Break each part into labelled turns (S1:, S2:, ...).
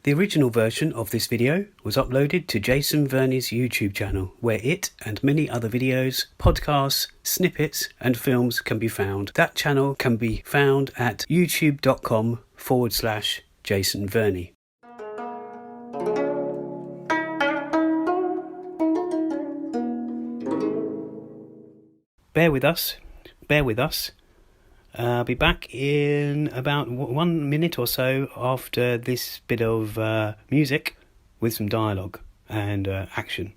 S1: The original version of this video was uploaded to Jason Verney's YouTube channel, where it and many other videos, podcasts, snippets and films can be found. That channel can be found at youtube.com/Jason Verney. Bear with us. I'll be back in about 1 minute or so after this bit of music with some dialogue and action.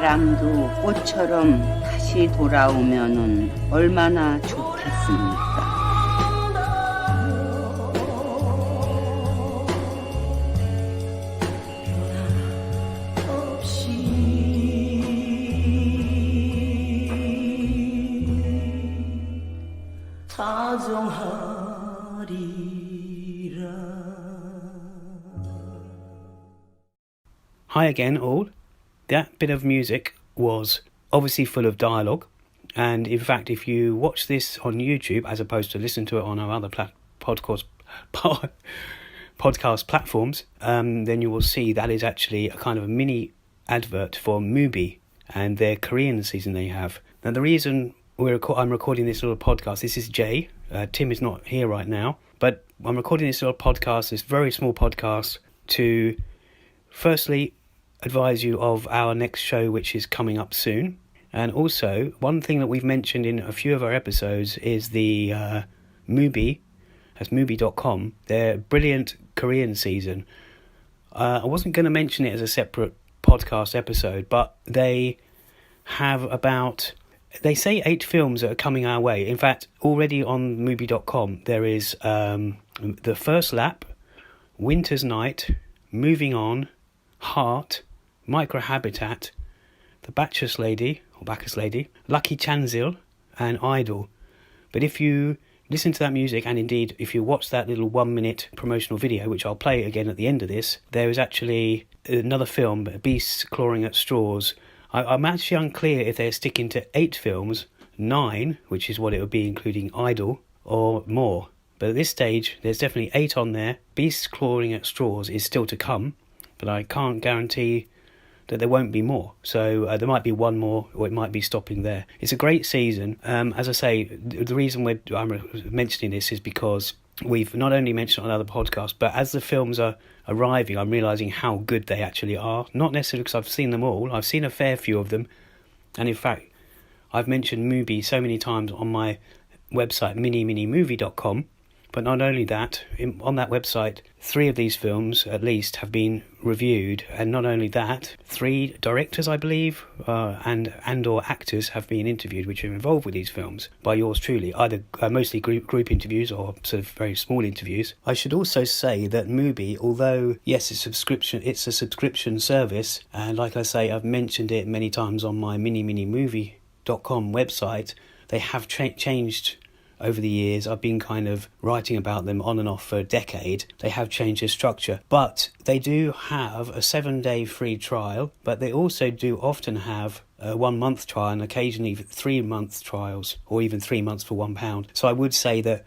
S2: 바람도 꽃처럼 다시 돌아오면은 얼마나 좋겠습니까?
S1: Hi again, all. That bit of music was obviously full of dialogue, and in fact, if you watch this on YouTube as opposed to listen to it on our other podcast platforms, then you will see that is actually a kind of a mini advert for MUBI and their Korean season they have. Now, the reason I'm recording this little podcast, this is Jay. Tim is not here right now, but I'm recording this little podcast, this very small podcast, to firstly advise you of our next show, which is coming up soon. And also, one thing that we've mentioned in a few of our episodes is the MUBI, that's MUBI.com, their brilliant Korean season. I wasn't going to mention it as a separate podcast episode, but they have they say 8 films that are coming our way. In fact, already on MUBI.com, there is The First Lap, Winter's Night, Moving On, Heart, Microhabitat, The Bacchus Lady, Lucky Chanzil, and Idol. But if you listen to that music, and indeed if you watch that little 1-minute promotional video, which I'll play again at the end of this, there is actually another film, Beasts Clawing at Straws. I'm actually unclear if they're sticking to 8 films, 9, which is what it would be including Idol, or more. But at this stage, there's definitely 8 on there. Beasts Clawing at Straws is still to come, but I can't guarantee that there won't be more. So there might be one more, or it might be stopping there. It's a great season. As I say, the reason I'm mentioning this is because we've not only mentioned it on other podcasts, but as the films are arriving, I'm realising how good they actually are. Not necessarily because I've seen them all. I've seen a fair few of them. And in fact, I've mentioned MUBI so many times on my website, minimovie.com. But not only that, on that website, 3 of these films, at least, have been reviewed. And not only that, 3 directors, I believe, and/or actors have been interviewed, which are involved with these films, by yours truly, either mostly group interviews or sort of very small interviews. I should also say that MUBI, although, yes, it's a subscription service, and like I say, I've mentioned it many times on my minimovie.com website, they have changed over the years. I've been kind of writing about them on and off for a decade. They have changed their structure, but they do have a 7-day free trial, but they also do often have a 1-month trial and occasionally 3-month trials, or even 3 months for £1. So I would say that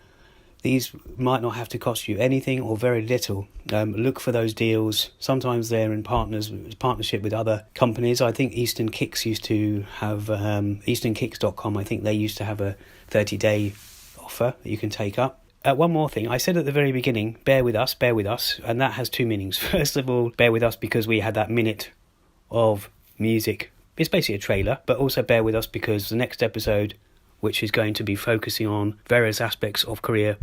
S1: these might not have to cost you anything or very little. Look for those deals. Sometimes they're in partnership with other companies. I think Eastern Kicks used to have, easternkicks.com, I think they used to have a 30-day offer that you can take up. One more thing, I said at the very beginning, bear with us, and that has 2 meanings. First of all, bear with us because we had that minute of music. It's basically a trailer, but also bear with us because the next episode, which is going to be focusing on various aspects of Korea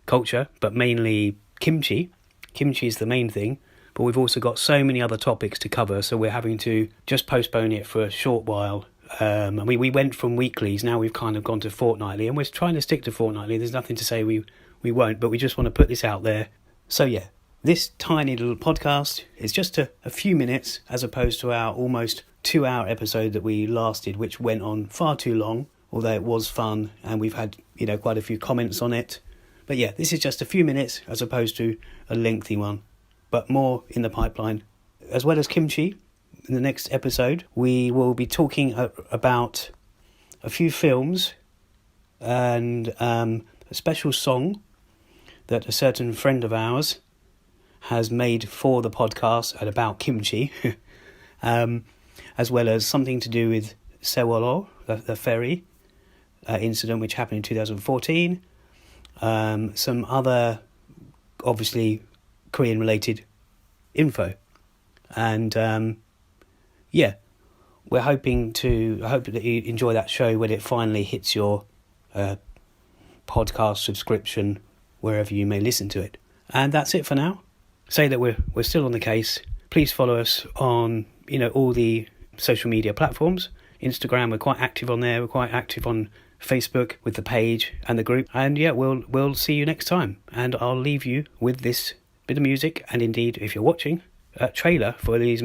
S1: culture, but mainly kimchi. Kimchi is the main thing, but we've also got so many other topics to cover, so we're having to just postpone it for a short while We went from weeklies, now we've kind of gone to fortnightly, and we're trying to stick to fortnightly. There's nothing to say we won't, but we just want to put this out there. So yeah, this tiny little podcast is just a few minutes as opposed to our almost 2-hour episode that we last did, which went on far too long, although it was fun and we've had, quite a few comments on it. But yeah, this is just a few minutes as opposed to a lengthy one, but more in the pipeline. As well as Kimchi, in the next episode, we will be talking about a few films and a special song that a certain friend of ours has made for the podcast and about kimchi, as well as something to do with Sewolo, the ferry incident which happened in 2014, some other, obviously, Korean-related info. And, I hope that you enjoy that show when it finally hits your podcast subscription, wherever you may listen to it. And that's it for now. Say that we're still on the case. Please follow us on, all the social media platforms. Instagram, we're quite active on there. We're quite active on Facebook with the page and the group. And yeah, we'll see you next time. And I'll leave you with this bit of music. And indeed, if you're watching, a trailer for these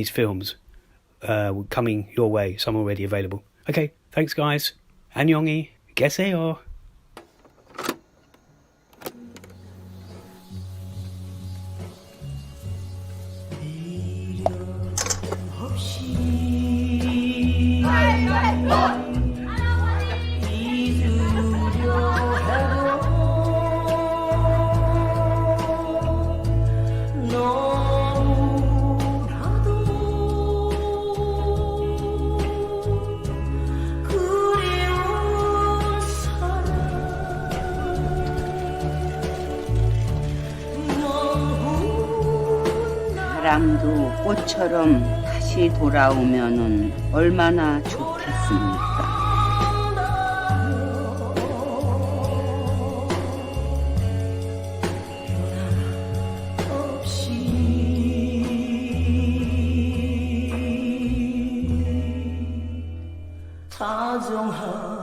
S1: films coming your way. Some already available. Okay, thanks guys. 안녕히 계세요.
S2: 바람도 꽃처럼 다시 돌아오면은 얼마나 좋겠습니까?
S3: 다정하리